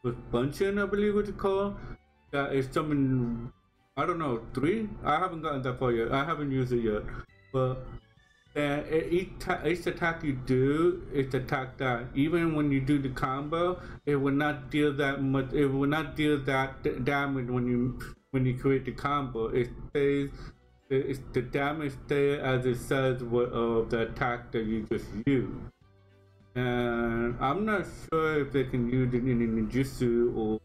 With Bunchen, I believe it's called. That is something, I don't know, 3? I haven't gotten that far yet. I haven't used it yet. But each attack you do is attack that. Even when you do the combo, it will not deal that much. It will not deal that damage when you create the combo. It stays. The damage stays as it says of the attack that you just used. and I'm not sure if they can use it in ninjutsu or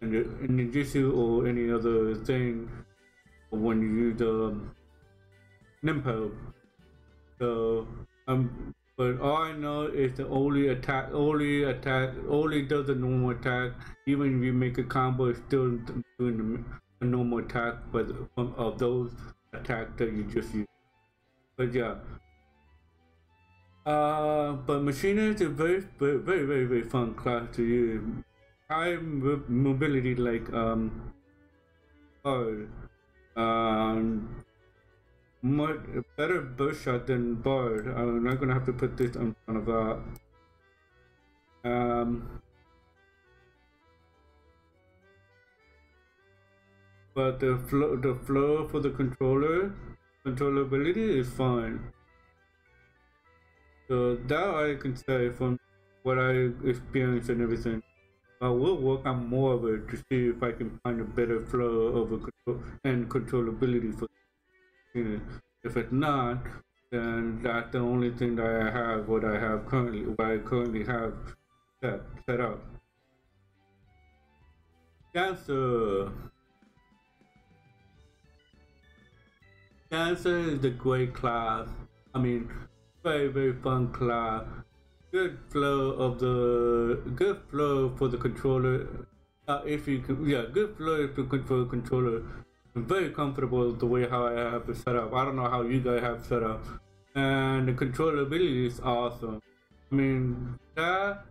in ninjutsu or any other thing when you use the nimpo. So but all I know is the only only does the normal attack. Even if you make a combo, it's still doing a normal attack, but of those attacks that you just use. But yeah. But Machinists is a very fun class to use. High mobility like Bard. Much better burst shot than Bard. I'm not gonna have to put this in front of that. But the flow for the controllability is fine. So that I can say from what I experienced and everything. I will work on more of it to see if I can find a better flow of and controllability for it. If it's not, then that's the only thing that I have. What I currently have set up. Dancer. Dancer is a great class. I mean, very fun class. Good flow for the controller. If you can, yeah, good flow if you control the controller. I'm very comfortable with the way how I have it set up. I don't know how you guys have set up, and the controllability is awesome. I mean, that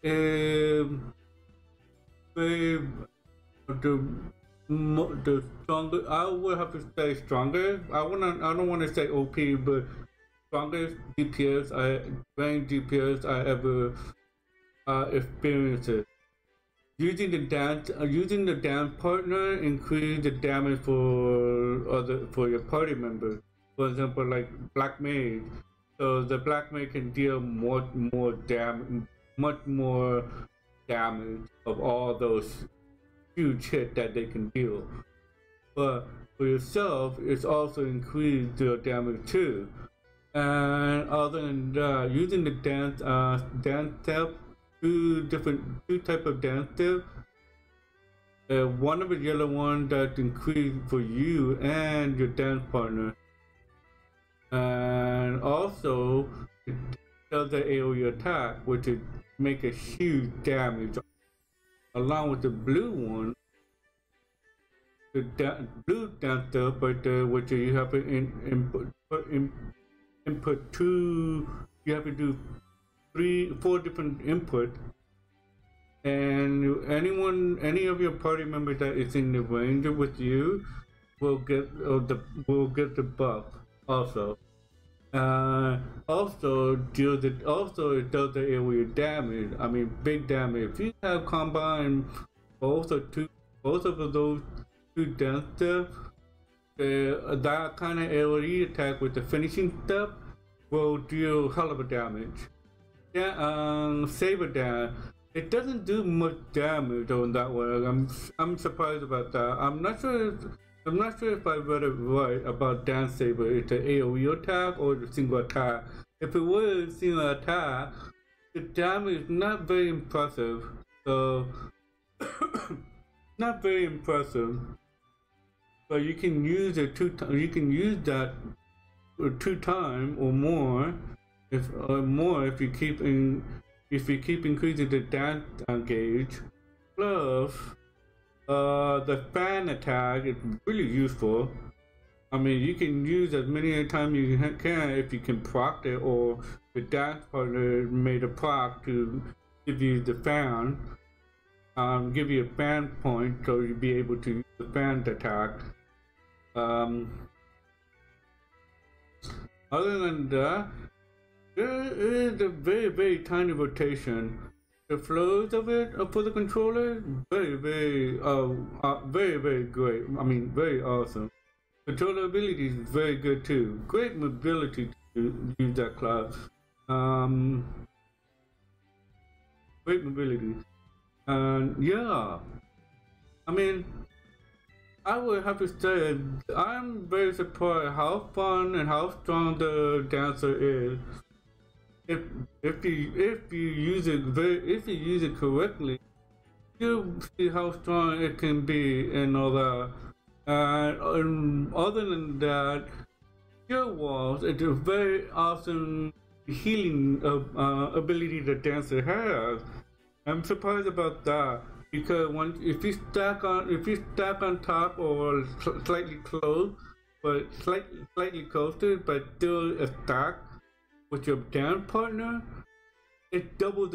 is the stronger. I would have to say stronger. I don't want to say OP, but strongest range DPS I ever experienced it. Using the dance partner increase the damage for your party members. For example, like Black Mage. So the Black Mage can deal much more damage of all those huge hits that they can deal. But for yourself, it's also increased your damage too. And other than that, using the dance step, two type of dance step. One of the yellow one that increased for you and your dance partner, and also it does the AOE attack, which is make a huge damage. Along with the blue one, the blue dance step right there, which you have to input two. You have to do 4 different input, and any of your party members that is in the range with you will get the buff also. Also it does the area damage. I mean, big damage. If you have combined both of those two dance steps, that kind of AoE attack with the finishing step will deal hell of a damage. Yeah, Saber Dance. It doesn't do much damage on that one. I'm surprised about that. I'm not sure if I read it right about Dance Saber. It's an AoE attack or the single attack. If it was a single attack, the damage is not very impressive. So not very impressive. But you can use it you can use that 2 times or more. If you keep increasing the dance gauge. Plus, the fan attack is really useful. I mean, you can use as many times you can if you can proc it, or the dance partner made a proc to give you the fan, give you a fan point, so you'll be able to use the fan attack. Other than that, there is a very tiny rotation. The flows of it for the controller, very great. I mean, very awesome. Controllability is very good too. Great mobility to use that class. Great mobility. And yeah, I mean, I would have to say I'm very surprised how fun and how strong the dancer is. if if you use it correctly, you see how strong it can be and all that. And other than that, your walls, it's a very awesome healing ability the dancer has. I'm surprised about that because once if you stack on top or slightly close, but slightly closer, but still a stack with your dance partner, it doubles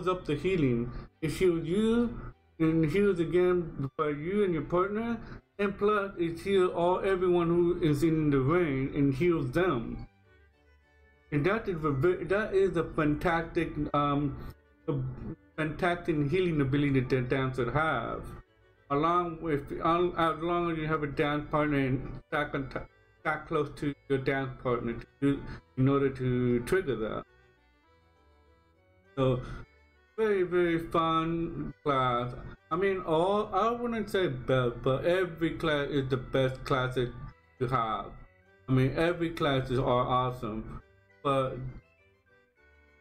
up the healing. It heals you and heals again by you and your partner, and plus it heals everyone who is in the ring and heals them. And that is a fantastic healing ability that dancers have. As long as you have a dance partner and stack close to your dance partner in order to trigger that. So very fun class. I mean, I wouldn't say best, but every class is the best class to have. I mean, every classes are awesome, but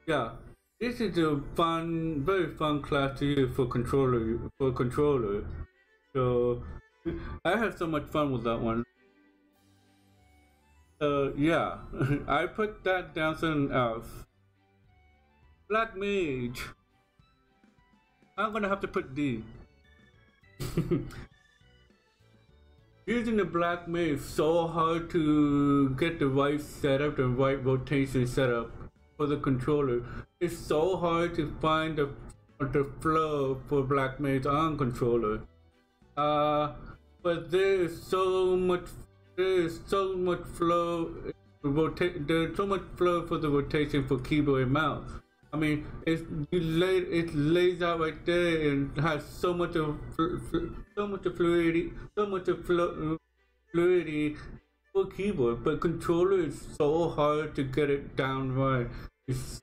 yeah, this is a very fun class to use for controller. So I had so much fun with that one. Yeah, I put that down to an F. Black Mage. I'm gonna have to put D. Using the Black Mage is so hard to get the right setup, the right rotation setup for the controller. It's so hard to find the flow for Black Mage on controller. But there's so much flow. There's so much flow for the rotation for keyboard and mouse. I mean, it lays out right there and has so much fluidity for keyboard, but controller is so hard to get it down right. It's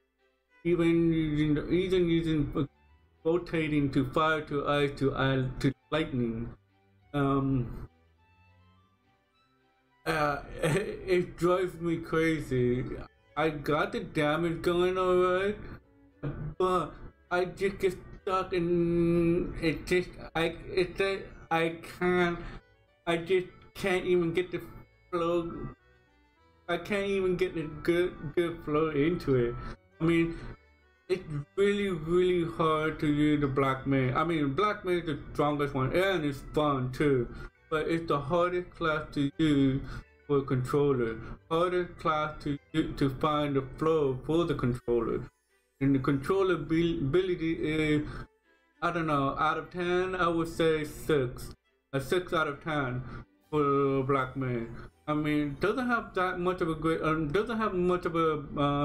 even using rotating to fire to ice to lightning. It drives me crazy. I got the damage going alright, but I just get stuck and I just can't even get the flow. I can't even get the good flow into it. I mean, it's really hard to use the Black Mage. I mean, Black Mage is the strongest one and it's fun too, but it's the hardest class to use for a controller. Hardest class to find the flow for the controller. And the controller ability is, I don't know, out of 10 I would say 6. A 6 out of 10 for Black Mage. I mean, doesn't have that much of a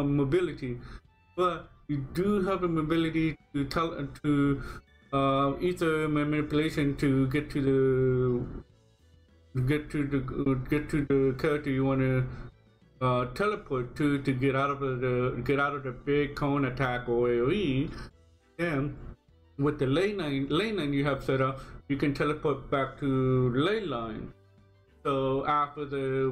mobility, but you do have the mobility to either manipulation to get to the character you want to teleport to get out of the big cone attack or AoE. And with the ley line you have set up, you can teleport back to ley line. So after the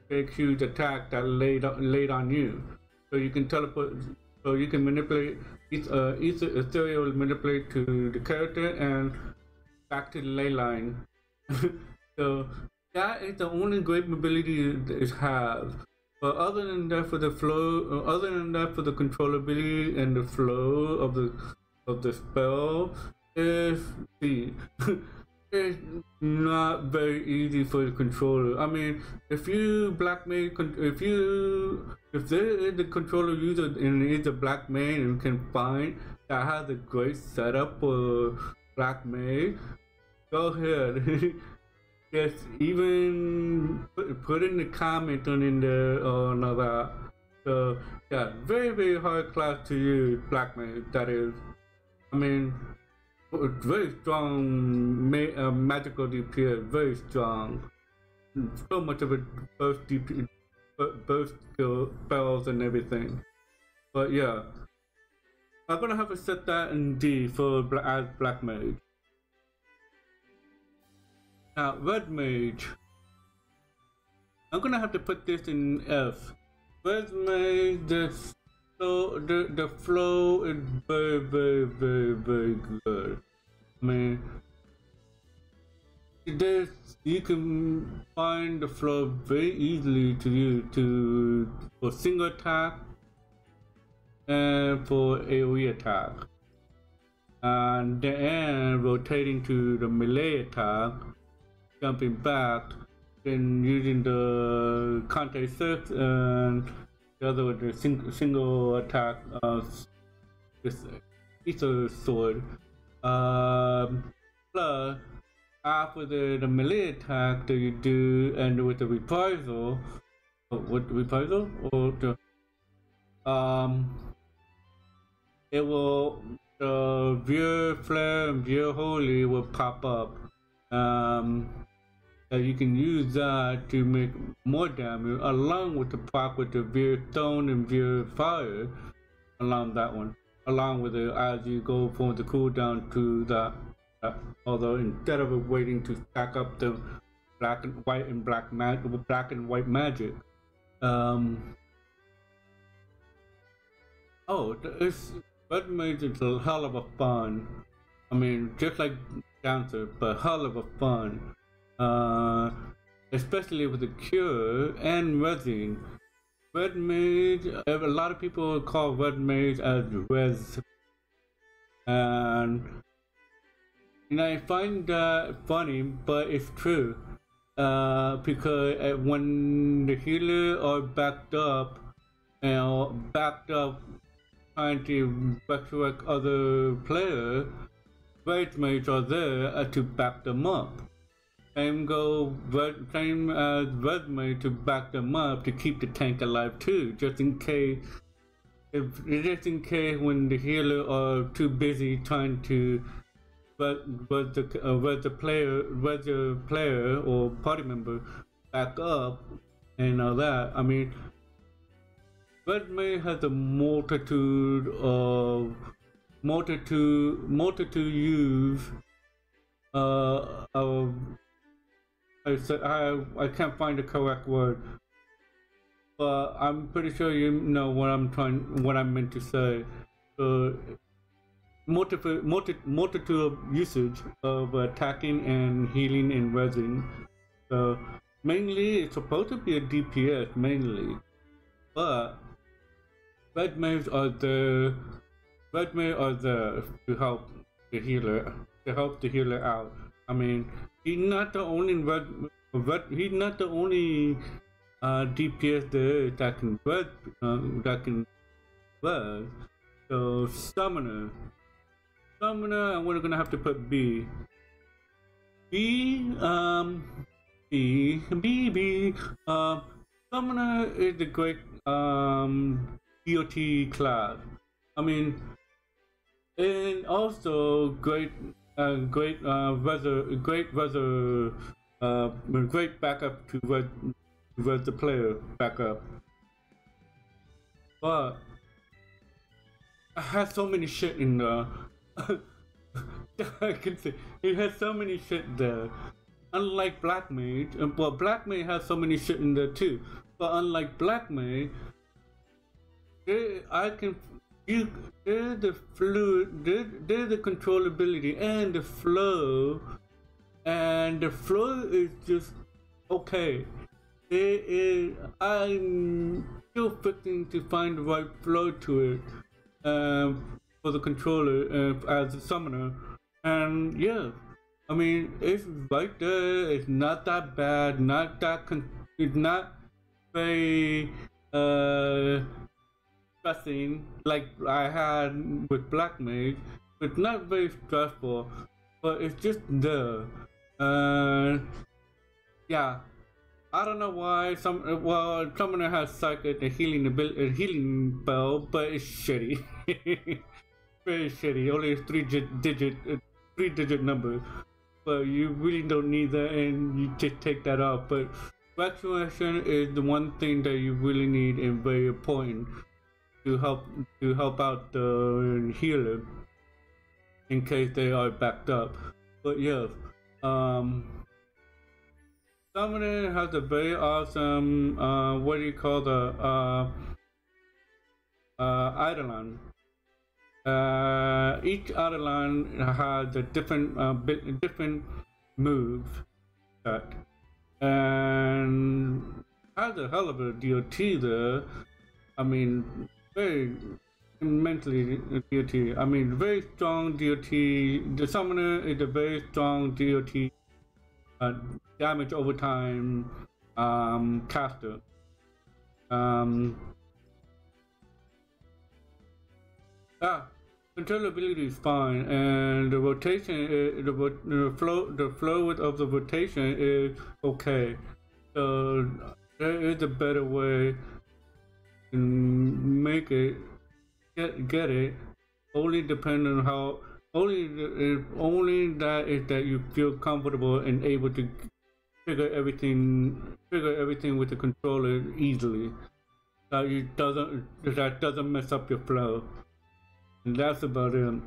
big huge attack that laid on you, so you can teleport. So you can manipulate either ethereal manipulate to the character and back to the ley line. So that is the only great mobility it has. But other than that, for the controllability and the flow of the spell, it's not very easy for the controller. I mean, if there is a controller user and is a Black Mage and can find that has a great setup for Black Mage, go ahead. Just even put in the comment in there or that. So yeah, very hard class to use Black Mage. That is, I mean, very strong magical DPS, very strong. So much of it burst DPS, burst spells and everything. But yeah, I'm gonna have to set that in D for as Black Mage. Now, Red Mage. I'm gonna have to put this in F. Red Mage, So the flow is very good. I mean, there's you can find the flow very easily to you to for single attack and for AoE attack, and then rotating to the melee attack, jumping back, then using the contact search and the other with the single attack this ether sword. Plus after the melee attack that you do and with the reprisal, with the reprisal or the it will the Veer Flare and Veer Holy will pop up. That you can use that to make more damage along with the proc with the Veer Stone and Veer Fire along that one. Along with it as you go from the cooldown to that. Although instead of waiting to stack up the black and white and black and white magic. It's Red Mage is a hell of a fun. I mean, just like Dancer, but hell of a fun. Especially with the Cure and Resin. Red Mage, a lot of people call Red Mage as Res. And I find that funny, but it's true. Because when the healer are backed up, trying to resurrect other players, Red Mage are there to back them up. Same as Red Mage to back them up to keep the tank alive too, just in case when the healer are too busy trying to was the player or party member back up and all that. I mean, Red Mage has a multitude use of I can't find the correct word, but I'm pretty sure you know what I meant to say. Multitude of usage of attacking and healing and resin. So mainly it's supposed to be a DPS mainly, but Red Mage are there to help the healer out. I mean, he's not the only DPS there that can res. So Summoner, we're gonna have to put B. Summoner is a great DOT class. I mean, and also great backup to res the player backup. But I had so many shit in there. I can say it has so many shit there. Unlike Black Mage, well, Black Mage has so many shit in there too. But unlike Black Mage, there's the controllability and the flow, and the flow is just okay. I'm still fixing to find the right flow to it. For the controller as a summoner, and yeah, I mean it's right there. It's not that bad. It's not very stressing like I had with Black Mage. It's not very stressful, but it's just there. Yeah. I don't know why Summoner has Psychic and healing spell, but it's shitty. Very shitty. Only a three digit number, but you really don't need that, and you just take that off. But Vaccination is the one thing that you really need and very important to help out the healer in case they are backed up. But yes, Summoner has a very awesome, Eidolon. Each Eidolon has a different move set, and has a hell of a DOT there. I mean, very immensely DOT. I mean, very strong DOT. The summoner is a very strong DOT, damage over time caster. Controllability is fine, and the rotation, the flow of the rotation is okay. So there is a better way to make it, get it. Only depend on how. Only that is that you feel comfortable and able to figure everything with the controller easily. That doesn't mess up your flow. And that's about it.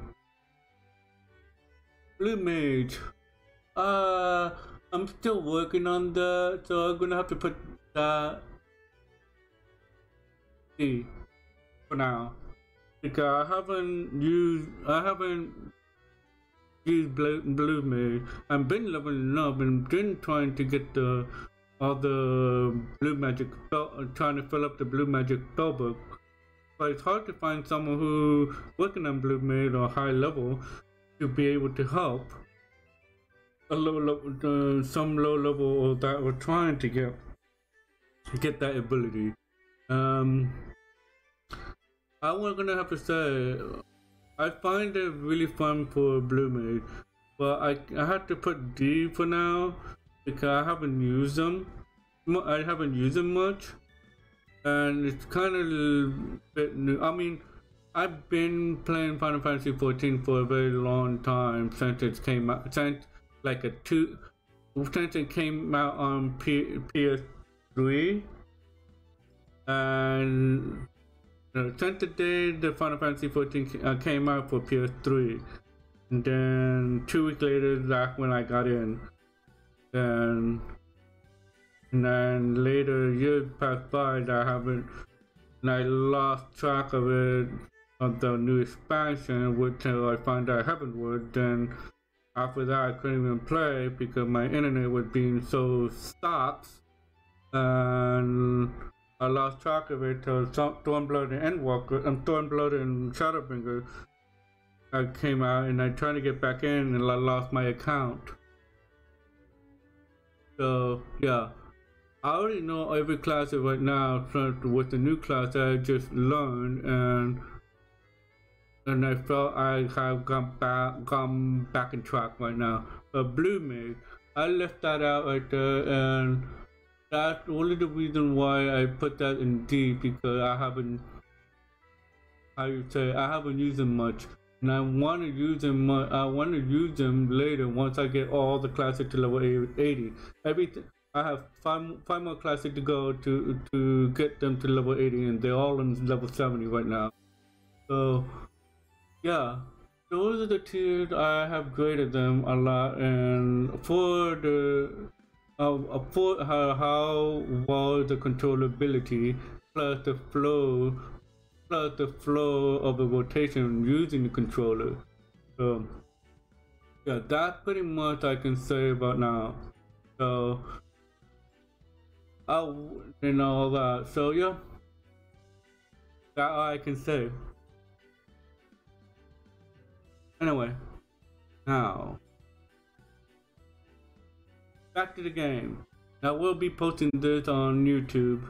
Blue Mage. I'm still working on that, so I'm gonna have to put that C for now. Because I haven't used Blue Mage. I've been leveling up and been trying to get all the blue magic trying to fill up the blue magic spellbook. But it's hard to find someone who working on Blue Mage or high level to be able to help a low level, some low level that we're trying to get that ability. I was gonna have to say, I find it really fun for Blue Mage, but I had to put D for now because I haven't used them. I haven't used them much. And it's kind of a bit new. I mean, I've been playing Final Fantasy XIV for a very long time since it came out. Since it came out on PS3, and since the day the Final Fantasy XIV came out for PS3, and then 2 weeks later, that's when I got in. And then later, years passed by that I haven't, and I lost track of it, of the new expansion, until I found out Heavenward. Then after that, I couldn't even play because my internet was being so stopped, and I lost track of it till Stormblood and Endwalker, and Stormblood and Shadowbringer came out, and I tried to get back in, and I lost my account. So yeah. I already know every class right now with the new class that I just learned, and I felt I have gone back in track right now. But Blue Mage, I left that out right there, and that's only the reason why I put that in D, because I haven't used them much, and I want to use them. I want to use them later once I get all the classes to level 80. I have five more classes to go to get them to level 80, and they're all in level 70 right now. So yeah, those are the tiers. I have graded them a lot, and for the how well the controllability plus the flow of the rotation using the controller. So yeah, that's pretty much I can say about now. So and all that. So yeah, that's all I can say. Anyway, now back to the game. I will be posting this on YouTube.